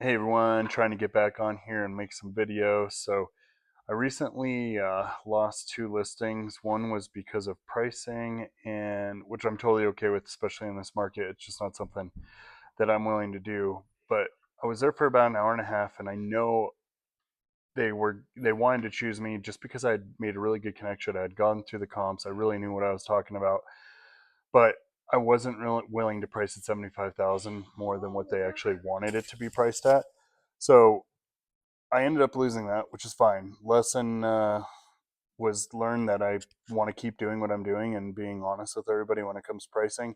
Hey everyone, trying to get back on here and make some video. So I recently lost two listings. One was because of pricing, and which I'm totally okay with, especially in this market. It's just not something that I'm willing to do. But I was there for about an hour and a half, and I know they wanted to choose me just because I had made a really good connection. I had gone through the comps. I really knew what I was talking about, but I wasn't really willing to price at 75,000 more than what they actually wanted it to be priced at. So I ended up losing that, which is fine. Lesson was learned that I want to keep doing what I'm doing and being honest with everybody when it comes to pricing.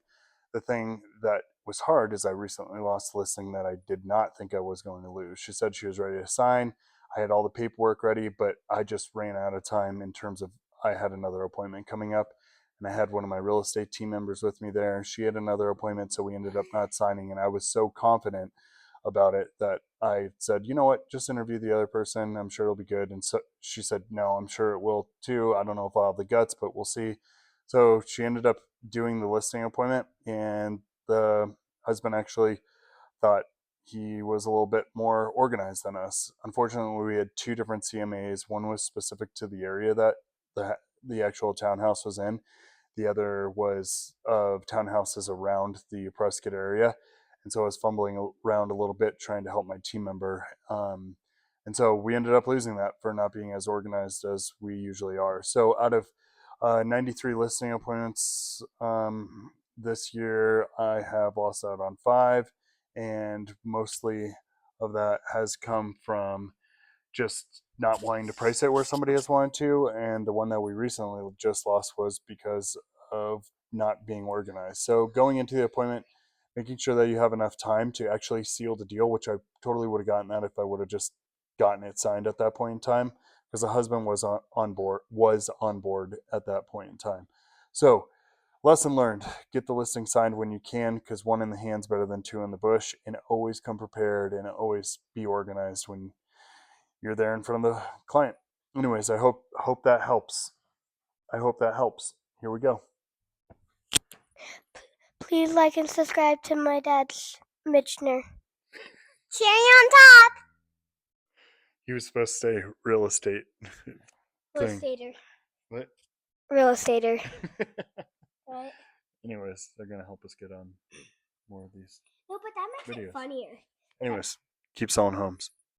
The thing that was hard is I recently lost a listing that I did not think I was going to lose. She said she was ready to sign. I had all the paperwork ready, but I just ran out of time in terms of I had another appointment coming up, and I had one of my real estate team members with me there. She had another appointment, so we ended up not signing, and I was so confident about it that I said, you know what, just interview the other person. I'm sure it'll be good. And so she said, no, I'm sure it will too. I don't know if I'll have the guts, but we'll see. So she ended up doing the listing appointment, and the husband actually thought he was a little bit more organized than us. Unfortunately, we had two different CMAs. One was specific to the area that the actual townhouse was in. The other was of townhouses around the Prescott area. And so I was fumbling around a little bit trying to help my team member. And so we ended up losing that for not being as organized as we usually are. So out of 93 listing appointments this year, I have lost out on five. And mostly of that has come from just not wanting to price it where somebody has wanted to. And the one that we recently just lost was because of not being organized. So going into the appointment, making sure that you have enough time to actually seal the deal, which I totally would have gotten that if I would have just gotten it signed at that point in time, because the husband was on board at that point in time. So lesson learned, get the listing signed when you can, because one in the hand's better than two in the bush, and always come prepared and always be organized when you're there in front of the client. Anyways, I hope that helps. I hope that helps. Here we go. Please like and subscribe to my dad's Mitchner. Cherry on top. He was supposed to say real estate Real thing. estater. What? Real estater. Right? Anyways, they're gonna help us get on more of these No, but that makes videos. it funnier. Anyways, keep selling homes.